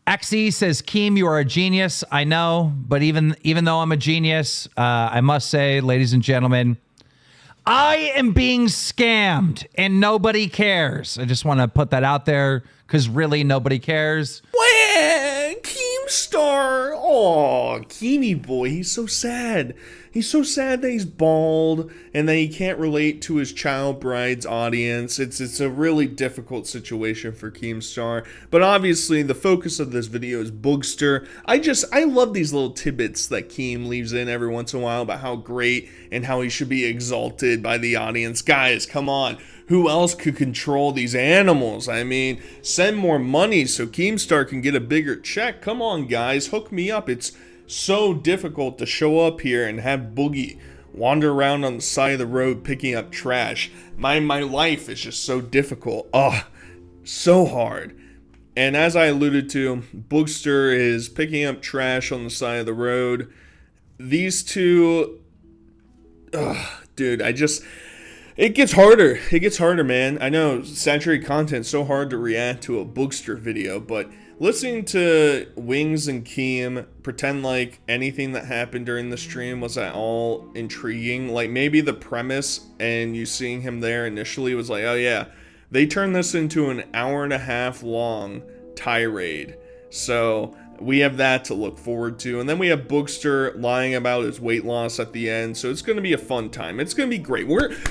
XE says, Keem, you are a genius. I know, but even though I'm a genius, I must say, ladies and gentlemen, I am being scammed and nobody cares. I just want to put that out there because really nobody cares. Keemstar. Oh, Keemy boy, he's so sad. He's so sad that he's bald and that he can't relate to his child bride's audience. It's a really difficult situation for Keemstar. But obviously, the focus of this video is Boogster. I love these little tidbits that Keem leaves in every once in a while about how great and how he should be exalted by the audience. Guys, come on. Who else could control these animals? I mean, send more money so Keemstar can get a bigger check. Come on, guys, hook me up. It's so difficult to show up here and have Boogie wander around on the side of the road picking up trash. My life is just so difficult. Oh, so hard. And as I alluded to, Boogster is picking up trash on the side of the road. These two, dude, it gets harder. It gets harder, man. I know saturated content's so hard to react to a Boogster video, but listening to Wings and Keem pretend like anything that happened during the stream was at all intriguing, like maybe the premise and you seeing him there initially was like, oh yeah, they turned this into an hour-and-a-half long tirade. So we have that to look forward to. And then we have Boogster lying about his weight loss at the end. So it's going to be a fun time. It's going to be great.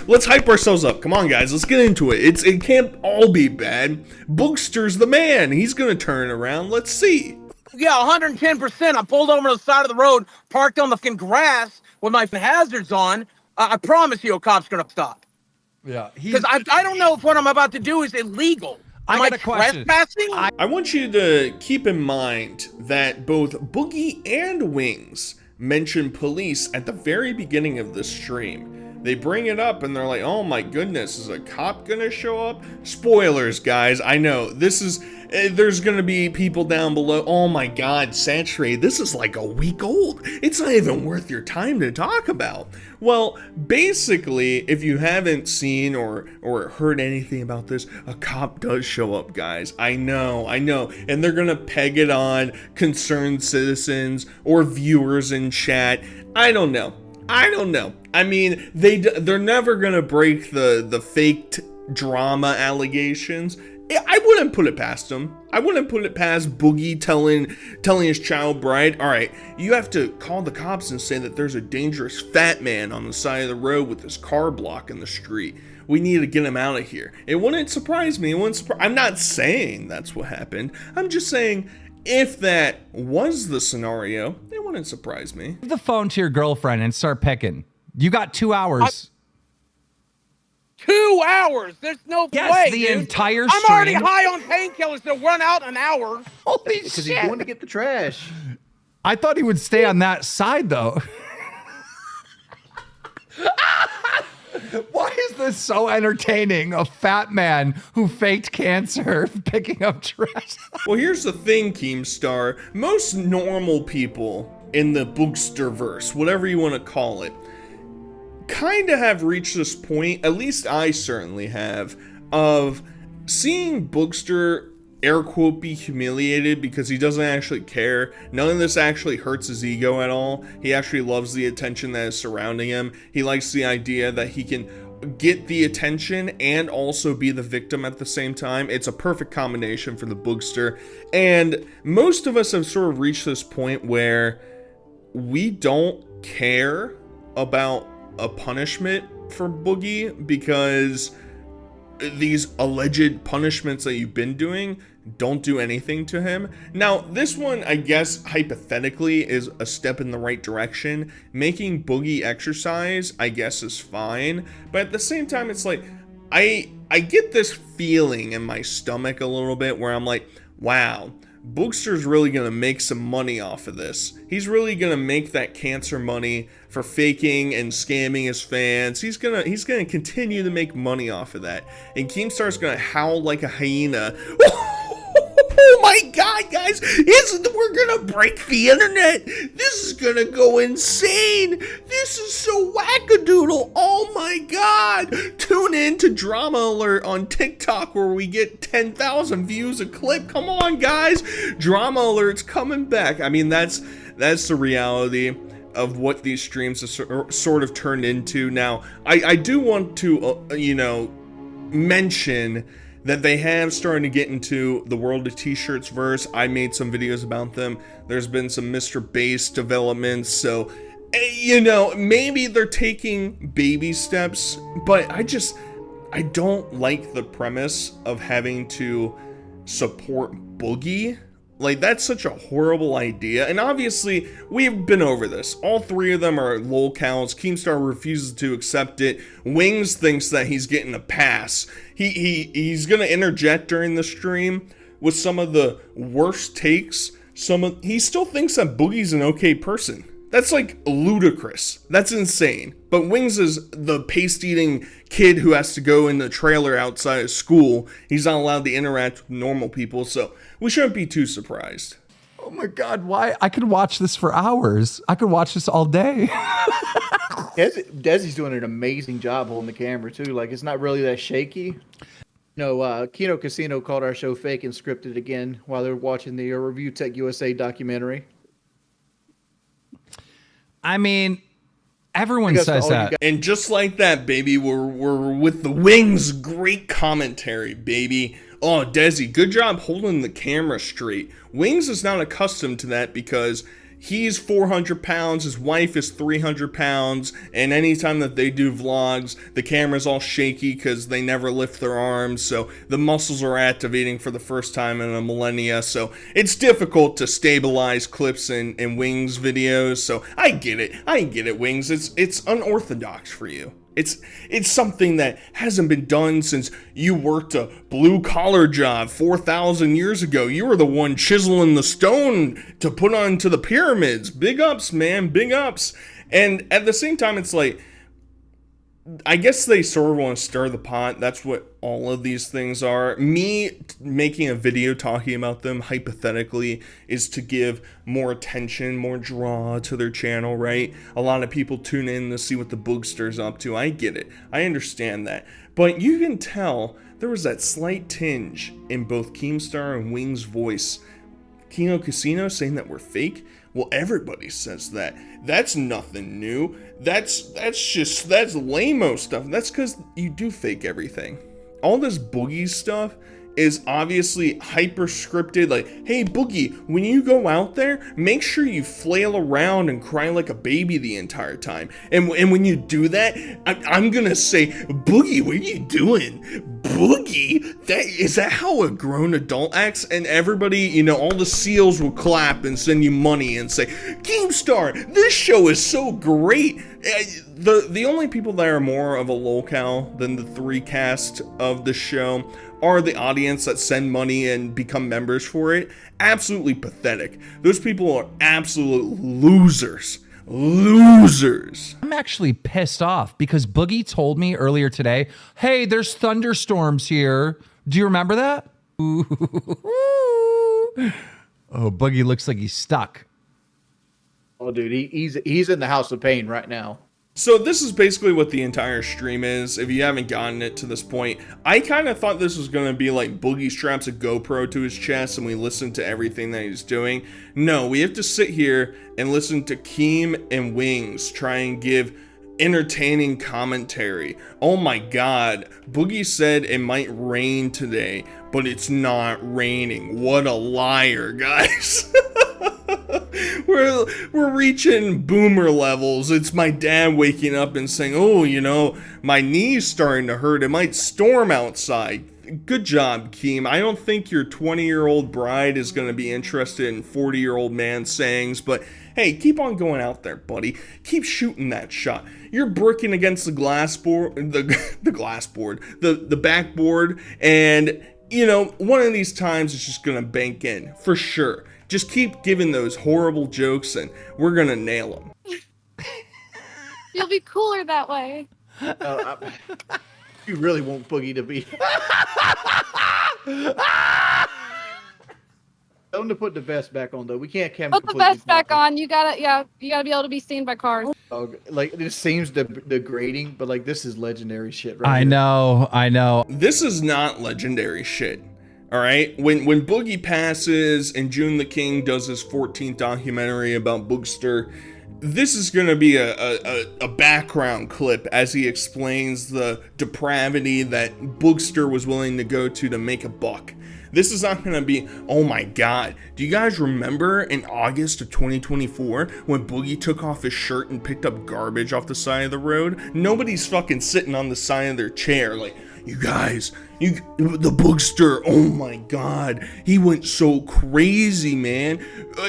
Let's hype ourselves up. Come on, guys. Let's get into it. It can't all be bad. Boogster's the man. He's going to turn around. Let's see. Yeah, 110%. I pulled over to the side of the road, parked on the fucking grass with my hazards on. I promise you a cop's going to stop. Yeah. Because I don't know if what I'm about to do is illegal. I got a question. Trespassing? I want you to keep in mind that both Boogie and Wings mention police at the very beginning of the stream. They bring it up and they're like, oh my goodness, is a cop gonna show up? Spoilers, guys. I know this is, there's gonna be people down below. Oh my god, Saturated, this is like a week old. It's not even worth your time to talk about. Well, basically, if you haven't seen or heard anything about this, a cop does show up, guys. I know. And they're gonna peg it on concerned citizens or viewers in chat. I don't know. I mean, they're never gonna break the faked drama allegations. I wouldn't put it past them. I wouldn't put it past Boogie telling his child bride, all right, you have to call the cops and say that there's a dangerous fat man on the side of the road with his car blocking the street. We need to get him out of here. It wouldn't surprise me. I'm not saying that's what happened. I'm just saying if that was the scenario, it wouldn't surprise me. Give the phone to your girlfriend and start picking. You got 2 hours. 2 hours? There's no way, the dude. entire I'm stream. already high on painkillers to run out in an hour. Holy shit. Because he's going to get the trash. I thought he would stay on that side, though. Why is this so entertaining? A fat man who faked cancer picking up trash. Well, here's the thing, Keemstar. Most normal people in the Boogsterverse, whatever you want to call it, kind of have reached this point, at least I certainly have, of seeing Boogster air quote be humiliated because he doesn't actually care. None of this actually hurts his ego at all. He actually loves the attention that is surrounding him. He likes the idea that he can get the attention and also be the victim at the same time. It's a perfect combination for the Boogster. And most of us have sort of reached this point where we don't care about a punishment for Boogie because these alleged punishments that you've been doing don't do anything to him. Now, this one, I guess, hypothetically, is a step in the right direction. Making Boogie exercise, I guess, is fine. But at the same time, it's like, I get this feeling in my stomach a little bit where I'm like, wow, Boogster's really gonna make some money off of this. He's really gonna make that cancer money for faking and scamming his fans. He's gonna continue to make money off of that. And Keemstar's gonna howl like a hyena. Oh my god, guys! We're gonna break the internet. This is gonna go insane. This is so wackadoodle. Oh my god. Tune in to Drama Alert on TikTok where we get 10,000 views a clip. Come on, guys. Drama Alert's coming back. I mean, that's the reality of what these streams have sort of turned into. Now, I do want to, mention that they have started to get into the world of t-shirts verse. I made some videos about them. There's been some Mr. Bass developments, so maybe they're taking baby steps, but I don't like the premise of having to support Boogie. Like, that's such a horrible idea, and obviously, we've been over this. All three of them are lolcows. Keemstar refuses to accept it. Wings thinks that he's getting a pass. He's gonna interject during the stream with some of the worst takes. He still thinks that Boogie's an okay person. That's like ludicrous. That's insane. But Wings is the paste-eating kid who has to go in the trailer outside of school. He's not allowed to interact with normal people, so we shouldn't be too surprised. Oh my God, why? I could watch this for hours. I could watch this all day. Desi's doing an amazing job holding the camera too. Like, it's not really that shaky. Kino Casino called our show fake and scripted again while they were watching the Review Tech USA documentary. I mean, everyone says that. And just like that, baby, we're with the Wings. Great commentary, baby. Oh, Desi, good job holding the camera straight. Wings is not accustomed to that because he's 400 pounds, his wife is 300 pounds, and anytime that they do vlogs, the camera's all shaky because they never lift their arms, so the muscles are activating for the first time in a millennia, so it's difficult to stabilize clips in Wings videos, so I get it, Wings. It's unorthodox for you. It's something that hasn't been done since you worked a blue-collar job 4,000 years ago. You were the one chiseling the stone to put onto the pyramids. Big ups, man, big ups. And at the same time, it's like, I guess they sort of want to stir the pot. That's what all of these things are. Me making a video talking about them, hypothetically, is to give more attention, more draw to their channel, right? A lot of people tune in to see what the Boogster's up to. I get it. I understand that. But you can tell there was that slight tinge in both Keemstar and Wings' voice. Kino Casino saying that we're fake? Well, everybody says that. That's nothing new. That's lame-o stuff. That's because you do fake everything. All this Boogie stuff is obviously hyper scripted. Like, hey Boogie, when you go out there, make sure you flail around and cry like a baby the entire time. And when you do that, I'm gonna say, Boogie, what are you doing? Boogie? Is that how a grown adult acts? And everybody, all the seals will clap and send you money and say, Keemstar, this show is so great. The only people that are more of a lolcow than the three cast of the show are the audience that send money and become members for it. Absolutely pathetic. Those people are absolute losers. Losers. I'm actually pissed off because Boogie told me earlier today, hey, there's thunderstorms here. Do you remember that? Oh, Boogie looks like he's stuck. Oh, dude, he's in the house of pain right now. So this is basically what the entire stream is, if you haven't gotten it to this point. I kind of thought this was going to be like Boogie straps a GoPro to his chest and we listen to everything that he's doing. No, we have to sit here and listen to Keem and Wings try and give entertaining commentary. Oh my god, Boogie said it might rain today, but it's not raining. What a liar, guys. We're reaching boomer levels. It's my dad waking up and saying, oh, my knee's starting to hurt. It might storm outside. Good job, Keem. I don't think your 20-year-old bride is going to be interested in 40-year-old man sayings, but hey, keep on going out there, buddy. Keep shooting that shot. You're bricking against the the backboard, and, one of these times it's just going to bank in, for sure. Just keep giving those horrible jokes and we're gonna nail them. You'll be cooler that way. You really want Boogie to be... Tell him to put the vest back on though. We can't Put the vest back on. You gotta be able to be seen by cars. Like it seems degrading, but like this is legendary shit right I here. know. This is not legendary shit. All right, when Boogie passes and June the King does his 14th documentary about Boogster, this is going to be a background clip as he explains the depravity that Boogster was willing to go to make a buck. This is not going to be, oh my god, do you guys remember in August of 2024 when Boogie took off his shirt and picked up garbage off the side of the road? Nobody's fucking sitting on the side of their chair like, you guys, the Boogster, oh my god, he went so crazy, man.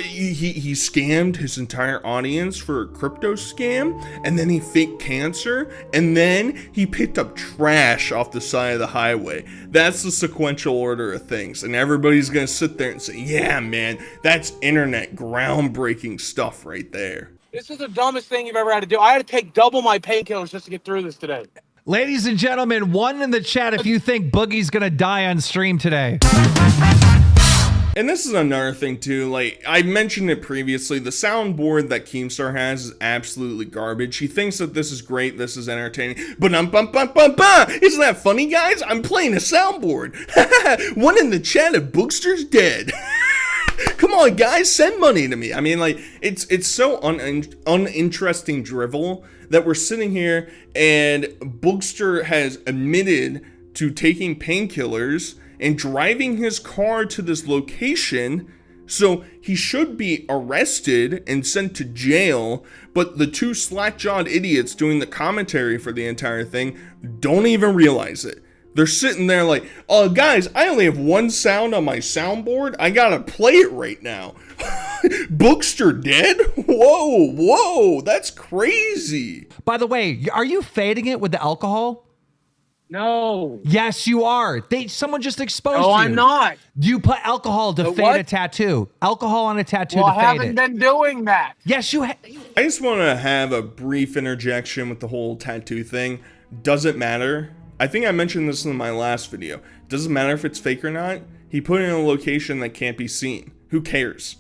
He scammed his entire audience for a crypto scam, and then he faked cancer, and then he picked up trash off the side of the highway. That's the sequential order of things, and everybody's gonna sit there and say, yeah, man, that's internet groundbreaking stuff right there. This is the dumbest thing you've ever had to do. I had to take double my painkillers just to get through this today. Ladies and gentlemen, 1 in the chat if you think Boogie's gonna die on stream today. And this is another thing too, like I mentioned it previously, the soundboard that Keemstar has is absolutely garbage. He thinks that this is great, this is entertaining, but isn't that funny, guys? I'm playing a soundboard. 1 in the chat if Boogster's dead. Come on, guys, send money to me. I mean, like, it's so uninteresting drivel that we're sitting here and Boogster has admitted to taking painkillers and driving his car to this location, so he should be arrested and sent to jail, but the 2 slack-jawed idiots doing the commentary for the entire thing don't even realize it. They're sitting there like, oh, guys, I only have 1 sound on my soundboard. I gotta play it right now. Boogster dead? Whoa, that's crazy. By the way, are you fading it with the alcohol? No. Yes, you are. Someone just exposed you. No, I'm not. You put alcohol to fade what? a tattoo. Alcohol on a tattoo Well, to I fade haven't it. been doing that. Yes, you have. I just want to have a brief interjection with the whole tattoo thing. Doesn't matter. I think I mentioned this in my last video. Doesn't matter if it's fake or not. He put it in a location that can't be seen. Who cares?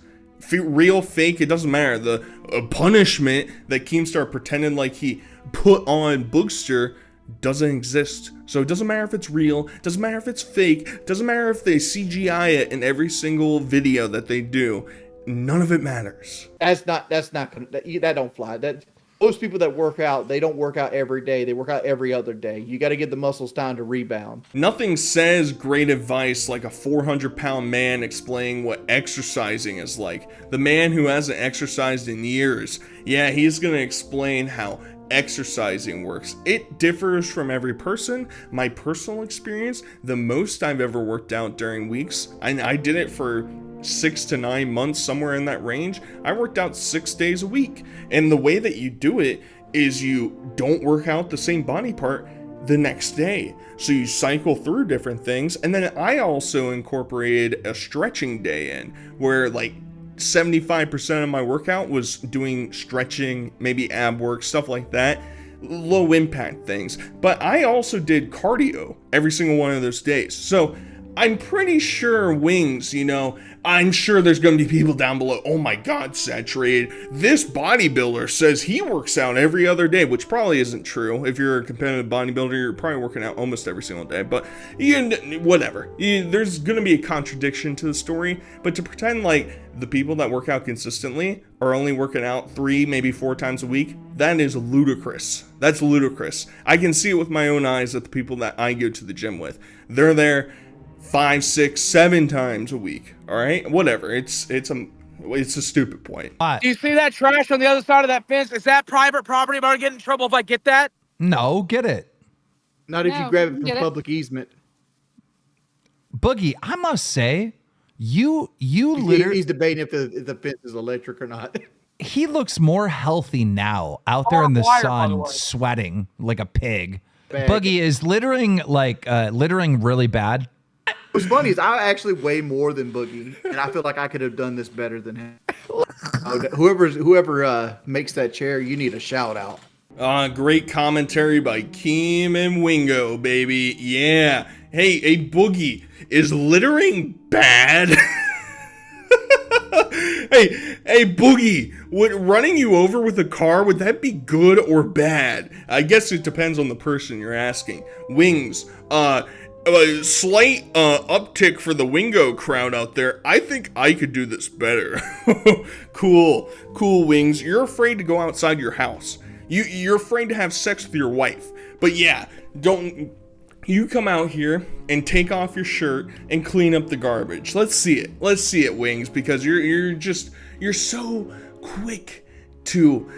Real, fake, it doesn't matter. The punishment that Keemstar pretended like he put on Boogster doesn't exist. So it doesn't matter if it's real, doesn't matter if it's fake, doesn't matter if they CGI it in every single video that they do. None of it matters. That don't fly. Most people that work out, they don't work out every day. They work out every other day. You got to give the muscles time to rebound. Nothing says great advice like a 400-pound man explaining what exercising is like. The man who hasn't exercised in years, yeah, he's going to explain how exercising works. It differs from every person. My personal experience, the most I've ever worked out during weeks, and I did it for 6 to 9 months, somewhere in that range. I worked out 6 days a week, and the way that you do it is you don't work out the same body part the next day, so you cycle through different things. And then I also incorporated a stretching day in where like 75% of my workout was doing stretching, maybe ab work, stuff like that, low impact things. But I also did cardio every single one of those days. So I'm pretty sure Wings, I'm sure there's going to be people down below, oh my god, Saturated, this bodybuilder says he works out every other day, which probably isn't true. If you're a competitive bodybuilder, you're probably working out almost every single day, but whatever. There's going to be a contradiction to the story, but to pretend like the people that work out consistently are only working out 3, maybe 4 times a week, that is ludicrous. That's ludicrous. I can see it with my own eyes that the people that I go to the gym with, they're there 5, 6, 7 times a week. All right, whatever. It's a stupid point. Do you see that trash on the other side of that fence? Is that private property? Am I gonna get in trouble if I get that? No, get it. Not if you grab it from public easement. Boogie, I must say, you literally. He's debating if the fence is electric or not. He looks more healthy now, out there in the sun, sweating like a pig. Boogie is littering really bad. What's funny is I actually weigh more than Boogie, and I feel like I could have done this better than him. Whoever makes that chair, you need a shout out. Great commentary by Keem and Wingo, baby. Yeah. Hey, Boogie, is littering bad? Hey, Boogie, would running you over with a car, would that be good or bad? I guess it depends on the person you're asking. Wings, a slight uptick for the Wingo crowd out there. I think I could do this better. Cool, Wings. You're afraid to go outside your house. You're afraid to have sex with your wife. But yeah, don't you come out here and take off your shirt and clean up the garbage. Let's see it, Wings, because you're so quick to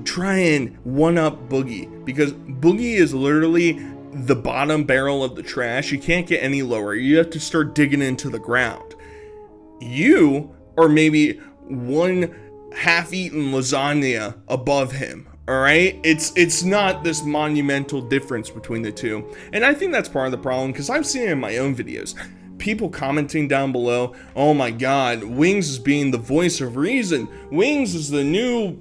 try and one up Boogie, because Boogie is literally the bottom barrel of the trash. You can't get any lower. You have to start digging into the ground. You are maybe one half-eaten lasagna above him. All right, it's not this monumental difference between the two, and I think that's part of the problem, because I've seen it in my own videos. People commenting down below, oh my god, Wings is being the voice of reason. Wings is the new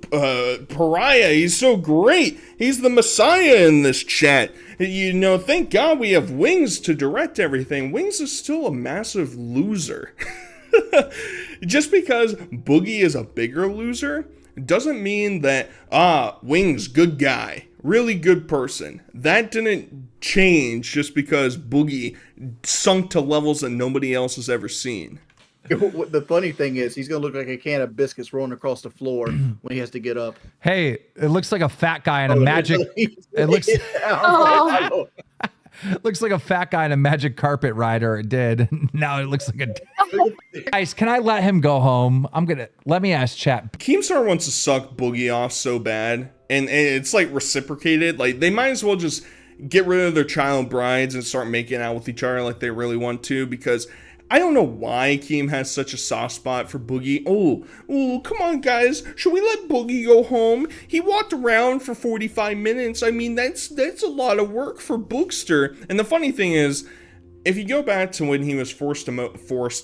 pariah. He's so great. He's the messiah in this chat. You know, thank God we have Wings to direct everything. Wings is still a massive loser. Just because Boogie is a bigger loser doesn't mean that, Wings, good guy, really good person. That didn't change just because Boogie sunk to levels that nobody else has ever seen. The funny thing is, he's going to look like a can of biscuits rolling across the floor when he has to get up. Hey, it looks like a fat guy in a magic... It looks... Oh. Looks like a fat guy in a magic carpet ride, or it did. Now it looks like a... Guys, can I let him go home? Let me ask chat. Keemstar wants to suck Boogie off so bad, and it's like reciprocated. Like, they might as well just get rid of their child brides and start making out with each other like they really want to, because I don't know why Keem has such a soft spot for Boogie. Oh, come on, guys. Should we let Boogie go home? He walked around for 45 minutes. I mean, that's a lot of work for Boogster. And the funny thing is, if you go back to when he was forced,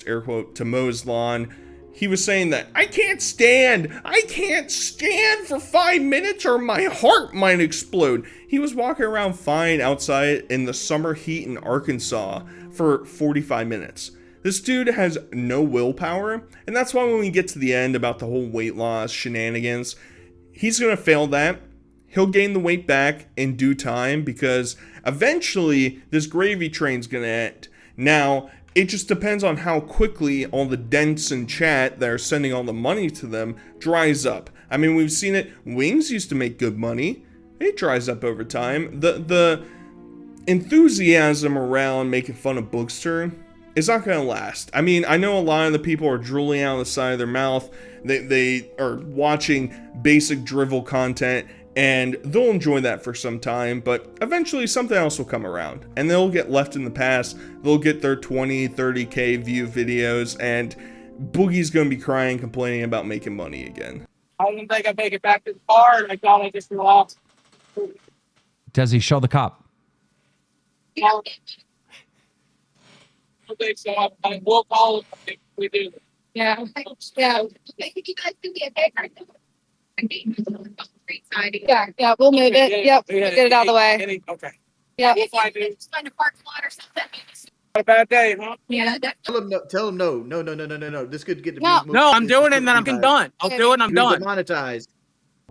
air quote, to mow his lawn, he was saying that, I can't stand for 5 minutes or my heart might explode. He was walking around fine outside in the summer heat in Arkansas for 45 minutes. This dude has no willpower, and that's why when we get to the end about the whole weight loss shenanigans, he's going to fail that. He'll gain the weight back in due time, because eventually this gravy train's going to end. Now, it just depends on how quickly all the dents in chat that are sending all the money to them dries up. I mean, we've seen it. Wings used to make good money. It dries up over time. The enthusiasm around making fun of Boogster is not going to last. I mean, I know a lot of the people are drooling out of the side of their mouth. They are watching basic drivel content, and they'll enjoy that for some time, but eventually something else will come around, and they'll get left in the past. They'll get their 20, 30K view videos, and Boogie's going to be crying, complaining about making money again. I didn't think I'd make it back to the car, and I thought I just lost. Does he show the cop? Yeah. I think so. I will call it if we do. Yeah. Yeah. I think you guys can get there. Yeah, we'll move it. Yep, get it out of the way. Okay. Yeah. We'll find it. Just find a parking lot or something. A bad day, huh? Yeah. Tell him no. This could get to No. be No, I'm doing it and then I'm done. I'll do it and I'm done. Monetized.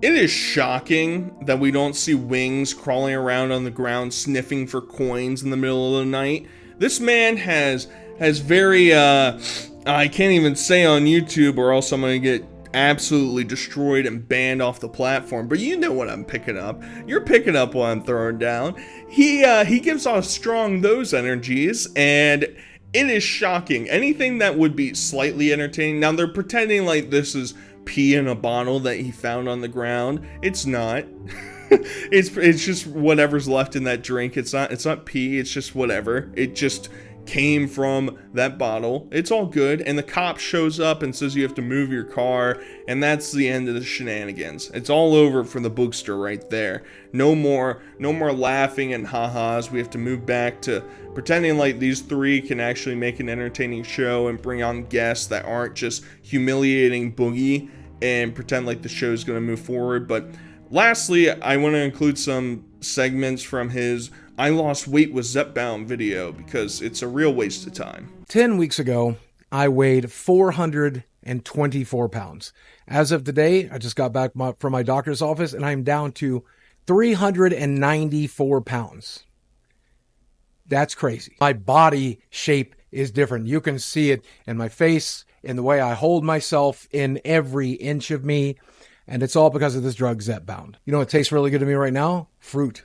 It is shocking that we don't see Wings crawling around on the ground sniffing for coins in the middle of the night. This man has very, I can't even say on YouTube or else I'm going to get absolutely destroyed and banned off the platform, but you know what I'm picking up. You're picking up what I'm throwing down. He gives off strong those energies, and it is shocking. Anything that would be slightly entertaining. Now they're pretending like this is pee in a bottle that he found on the ground. It's not. It's just whatever's left in that drink. It's not pee, it's just whatever. It just came from that bottle. It's all good, and the cop shows up and says you have to move your car, and that's the end of the shenanigans. It's all over for the Boogster right there. No more laughing and ha-has. We have to move back to pretending like these three can actually make an entertaining show and bring on guests that aren't just humiliating Boogie and pretend like the show is going to move forward. But lastly, I want to include some segments from his I Lost Weight with Zepbound video, because it's a real waste of time. 10 weeks ago, I weighed 400 224 pounds. As of today, I just got back from my doctor's office and I'm down to 394 pounds. That's crazy. My body shape is different. You can see it in my face, in the way I hold myself, in every inch of me. And it's all because of this drug, Zepbound. You know what tastes really good to me right now? Fruit.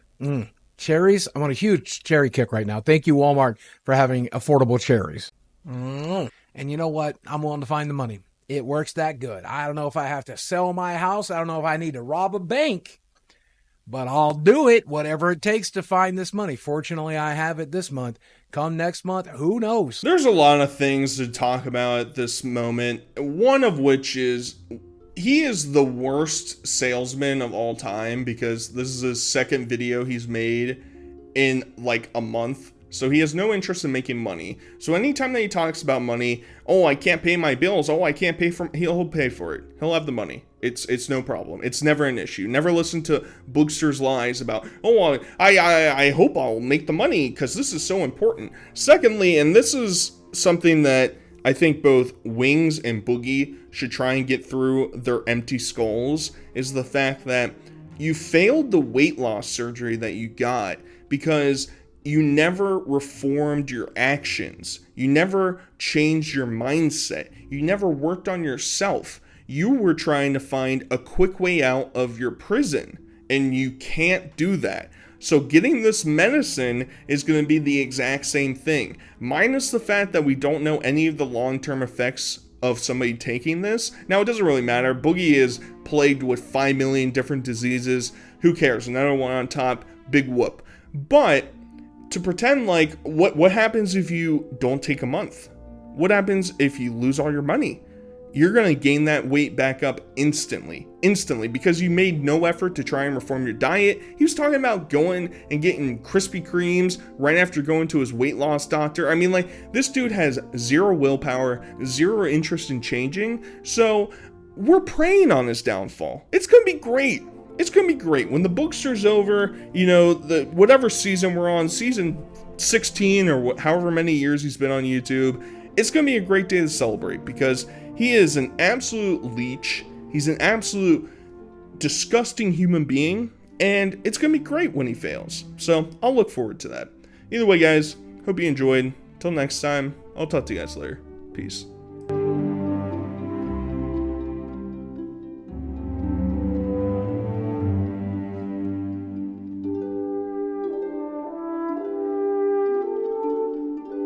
Cherries. I'm on a huge cherry kick right now. Thank you, Walmart, for having affordable cherries. And you know what? I'm willing to find the money. It works that good. I don't know if I have to sell my house. I don't know if I need to rob a bank. But I'll do it, whatever it takes to find this money. Fortunately, I have it this month. Come next month, who knows? There's a lot of things to talk about at this moment. One of which is he is the worst salesman of all time because this is his second video he's made in like a month. So he has no interest in making money. So anytime that he talks about money, oh, I can't pay my bills. Oh, I can't pay for, he'll pay for it. He'll have the money. It's no problem. It's never an issue. Never listen to Boogster's lies about, oh, I hope I'll make the money because this is so important. Secondly, and this is something that I think both Wings and Boogie should try and get through their empty skulls, is the fact that you failed the weight loss surgery that you got because you never reformed your actions. You never changed your mindset. You never worked on yourself. You were trying to find a quick way out of your prison, and you can't do that. So getting this medicine is going to be the exact same thing, minus the fact that we don't know any of the long-term effects of somebody taking this. Now, it doesn't really matter. Boogie is plagued with 5 million different diseases. Who cares? Another one on top, big whoop. But to pretend like, what happens if you don't take a month? What happens if you lose all your money? You're going to gain that weight back up instantly, because you made no effort to try and reform your diet. He was talking about going and getting Krispy Kremes right after going to his weight loss doctor. I mean, like, this dude has zero willpower, zero interest in changing. So we're preying on his downfall. It's going to be great. It's going to be great. When the Boogster's over, you know, whatever season we're on, season 16 or however many years he's been on YouTube, it's going to be a great day to celebrate because he is an absolute leech. He's an absolute disgusting human being, and it's going to be great when he fails. So I'll look forward to that. Either way, guys, hope you enjoyed. Till next time, I'll talk to you guys later. Peace.